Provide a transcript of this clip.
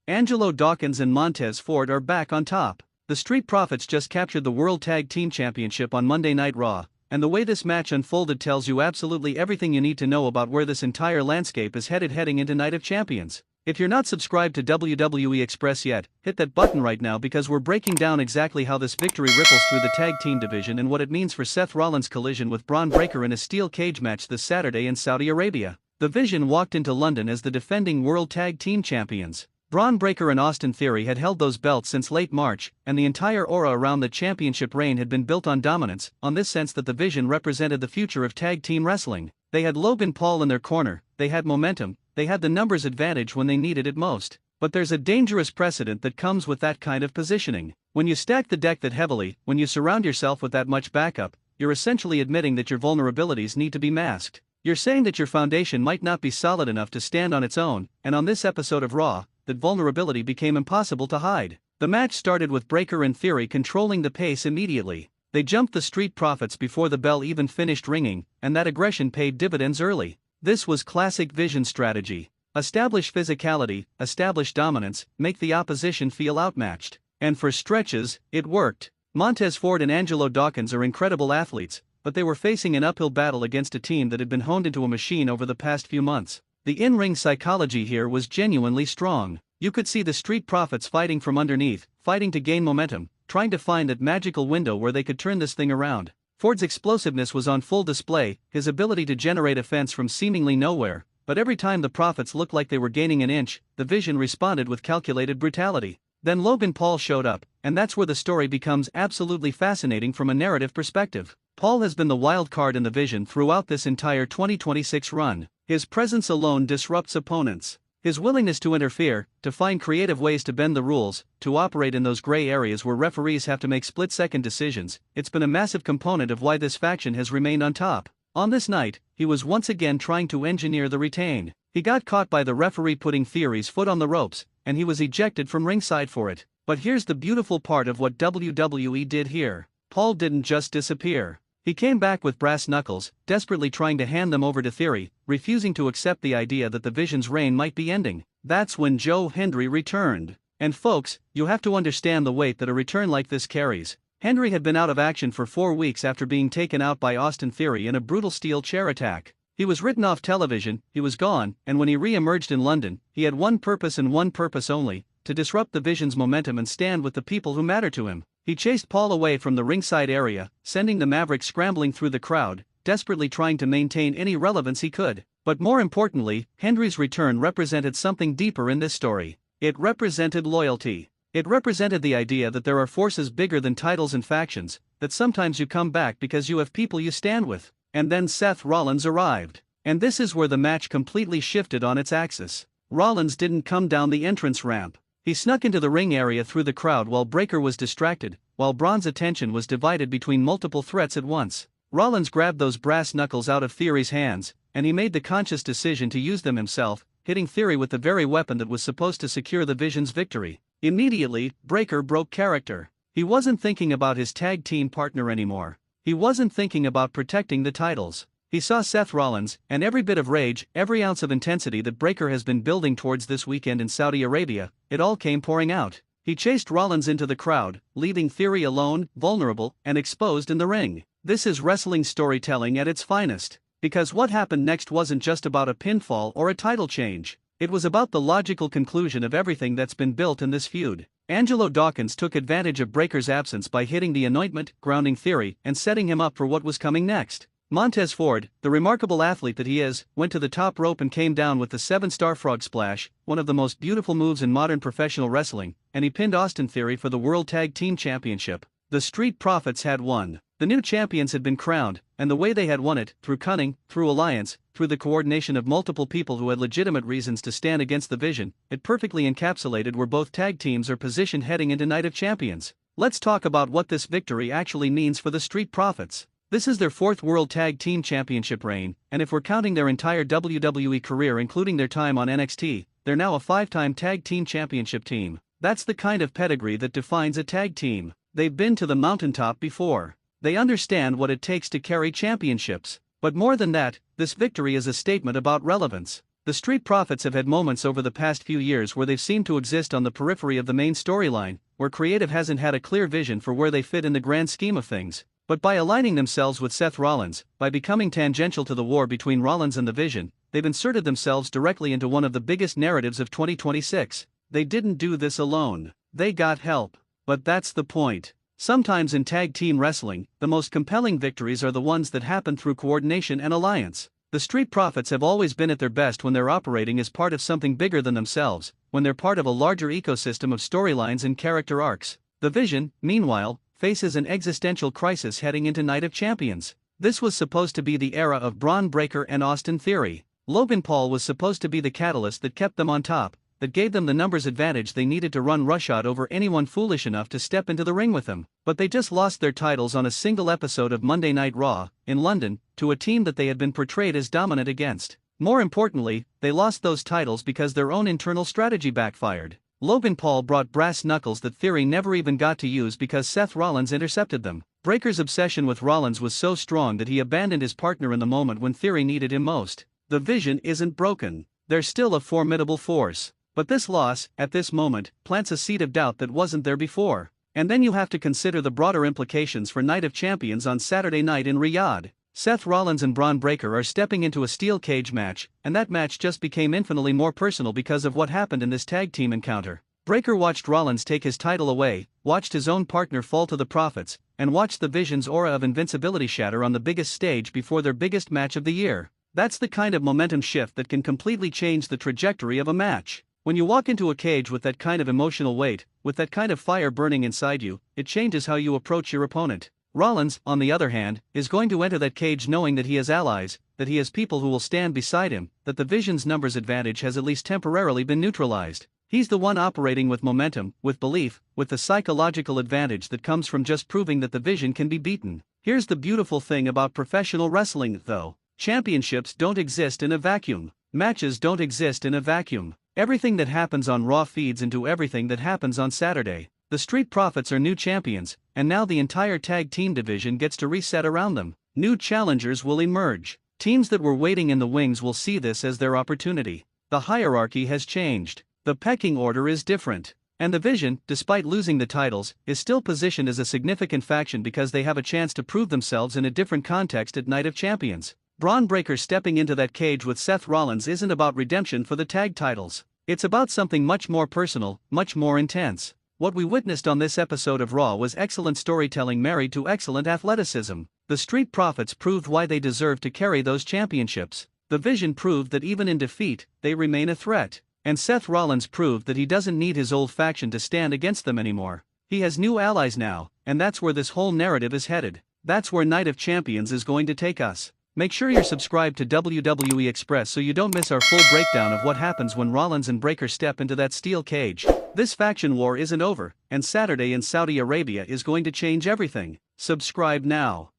Angelo, Dawkins and Montez are back on top. The Street Profits just captured the World Tag Team Championship on Monday Night Raw, and the way this match unfolded tells you absolutely everything you need to know about where this entire landscape is heading into Night of Champions. If you're not subscribed to WWE Express yet, hit that button right now because we're breaking down exactly how this victory ripples through the tag team division and what it means for Seth Rollins' collision with Bron Breakker in a steel cage match this Saturday in Saudi Arabia. The Vision walked into London as the defending World Tag Team Champions. Bron Breakker and Austin Theory had held those belts since late March, and the entire aura around the championship reign had been built on dominance, on this sense that the Vision represented the future of tag team wrestling. They had Logan Paul in their corner, they had momentum, they had the numbers advantage when they needed it most. But there's a dangerous precedent that comes with that kind of positioning. When you stack the deck that heavily, when you surround yourself with that much backup, you're essentially admitting that your vulnerabilities need to be masked. You're saying that your foundation might not be solid enough to stand on its own, and on this episode of Raw, that vulnerability became impossible to hide. The match started with Breakker and Theory controlling the pace immediately. They jumped the Street Profits before the bell even finished ringing, and that aggression paid dividends early. This was classic Vision strategy. Establish physicality, establish dominance, make the opposition feel outmatched. And for stretches, it worked. Montez and Angelo Dawkins are incredible athletes, but they were facing an uphill battle against a team that had been honed into a machine over the past few months. The in-ring psychology here was genuinely strong. You could see the Street Profits fighting from underneath, fighting to gain momentum, trying to find that magical window where they could turn this thing around. Ford's explosiveness was on full display, his ability to generate offense from seemingly nowhere, but every time the Profits looked like they were gaining an inch, the Vision responded with calculated brutality. Then Logan Paul showed up, and that's where the story becomes absolutely fascinating from a narrative perspective. Paul has been the wild card in the Vision throughout this entire 2026 run. His presence alone disrupts opponents. His willingness to interfere, to find creative ways to bend the rules, to operate in those gray areas where referees have to make split-second decisions, it's been a massive component of why this faction has remained on top. On this night, he was once again trying to engineer the retain. He got caught by the referee putting Theory's foot on the ropes, and he was ejected from ringside for it. But here's the beautiful part of what WWE did here. Paul didn't just disappear. He came back with brass knuckles, desperately trying to hand them over to Theory, refusing to accept the idea that the Vision's reign might be ending. That's when Joe Hendry returned. And folks, you have to understand the weight that a return like this carries. Hendry had been out of action for 4 weeks after being taken out by Austin Theory in a brutal steel chair attack. He was written off television, he was gone, and when he re-emerged in London, he had one purpose and one purpose only: to disrupt the Vision's momentum and stand with the people who matter to him. He chased Paul away from the ringside area, sending the Maverick scrambling through the crowd, desperately trying to maintain any relevance he could. But more importantly, Hendry's return represented something deeper in this story. It represented loyalty. It represented the idea that there are forces bigger than titles and factions, that sometimes you come back because you have people you stand with. And then Seth Rollins arrived. And this is where the match completely shifted on its axis. Rollins didn't come down the entrance ramp. He snuck into the ring area through the crowd while Breakker was distracted, while Bron's attention was divided between multiple threats at once. Rollins grabbed those brass knuckles out of Theory's hands, and he made the conscious decision to use them himself, hitting Theory with the very weapon that was supposed to secure the Vision's victory. Immediately, Breakker broke character. He wasn't thinking about his tag team partner anymore. He wasn't thinking about protecting the titles. He saw Seth Rollins, and every bit of rage, every ounce of intensity that Breakker has been building towards this weekend in Saudi Arabia, it all came pouring out. He chased Rollins into the crowd, leaving Theory alone, vulnerable, and exposed in the ring. This is wrestling storytelling at its finest. Because what happened next wasn't just about a pinfall or a title change. It was about the logical conclusion of everything that's been built in this feud. Angelo Dawkins took advantage of Breakker's absence by hitting the anointment, grounding Theory, and setting him up for what was coming next. Montez, the remarkable athlete that he is, went to the top rope and came down with the 7-star frog splash, one of the most beautiful moves in modern professional wrestling, and he pinned Austin Theory for the World Tag Team Championship. The Street Profits had won. The new champions had been crowned, and the way they had won it, through cunning, through alliance, through the coordination of multiple people who had legitimate reasons to stand against the Vision, it perfectly encapsulated where both tag teams are positioned heading into Night of Champions. Let's talk about what this victory actually means for the Street Profits. This is their 4th World Tag Team Championship reign, and if we're counting their entire WWE career including their time on NXT, they're now a 5-time Tag Team Championship team. That's the kind of pedigree that defines a tag team. They've been to the mountaintop before. They understand what it takes to carry championships. But more than that, this victory is a statement about relevance. The Street Profits have had moments over the past few years where they've seemed to exist on the periphery of the main storyline, where creative hasn't had a clear vision for where they fit in the grand scheme of things. But by aligning themselves with Seth Rollins, by becoming tangential to the war between Rollins and the Vision, they've inserted themselves directly into one of the biggest narratives of 2026. They didn't do this alone. They got help. But that's the point. Sometimes in tag team wrestling, the most compelling victories are the ones that happen through coordination and alliance. The Street Profits have always been at their best when they're operating as part of something bigger than themselves, when they're part of a larger ecosystem of storylines and character arcs. The Vision, meanwhile, faces an existential crisis heading into Night of Champions. This was supposed to be the era of Bron Breakker and Austin Theory. Logan Paul was supposed to be the catalyst that kept them on top, that gave them the numbers advantage they needed to run roughshod over anyone foolish enough to step into the ring with them. But they just lost their titles on a single episode of Monday Night Raw, in London, to a team that they had been portrayed as dominant against. More importantly, they lost those titles because their own internal strategy backfired. Logan Paul brought brass knuckles that Theory never even got to use because Seth Rollins intercepted them. Breakker's obsession with Rollins was so strong that he abandoned his partner in the moment when Theory needed him most. The Vision isn't broken. They're still a formidable force. But this loss, at this moment, plants a seed of doubt that wasn't there before. And then you have to consider the broader implications for Night of Champions on Saturday night in Riyadh. Seth Rollins and Bron Breakker are stepping into a steel cage match, and that match just became infinitely more personal because of what happened in this tag team encounter. Breakker watched Rollins take his title away, watched his own partner fall to the Profits, and watched the Vision's aura of invincibility shatter on the biggest stage before their biggest match of the year. That's the kind of momentum shift that can completely change the trajectory of a match. When you walk into a cage with that kind of emotional weight, with that kind of fire burning inside you, it changes how you approach your opponent. Rollins, on the other hand, is going to enter that cage knowing that he has allies, that he has people who will stand beside him, that the Vision's numbers advantage has at least temporarily been neutralized. He's the one operating with momentum, with belief, with the psychological advantage that comes from just proving that the Vision can be beaten. Here's the beautiful thing about professional wrestling, though. Championships don't exist in a vacuum. Matches don't exist in a vacuum. Everything that happens on Raw feeds into everything that happens on Saturday. The Street Profits are new champions, and now the entire tag team division gets to reset around them. New challengers will emerge. Teams that were waiting in the wings will see this as their opportunity. The hierarchy has changed. The pecking order is different. And the Vision, despite losing the titles, is still positioned as a significant faction because they have a chance to prove themselves in a different context at Night of Champions. Bron Breakker stepping into that cage with Seth Rollins isn't about redemption for the tag titles. It's about something much more personal, much more intense. What we witnessed on this episode of Raw was excellent storytelling married to excellent athleticism. The Street Profits proved why they deserve to carry those championships. The Vision proved that even in defeat, they remain a threat. And Seth Rollins proved that he doesn't need his old faction to stand against them anymore. He has new allies now, and that's where this whole narrative is headed. That's where Night of Champions is going to take us. Make sure you're subscribed to WWE Express so you don't miss our full breakdown of what happens when Rollins and Breakker step into that steel cage. This faction war isn't over, and Saturday in Saudi Arabia is going to change everything. Subscribe now.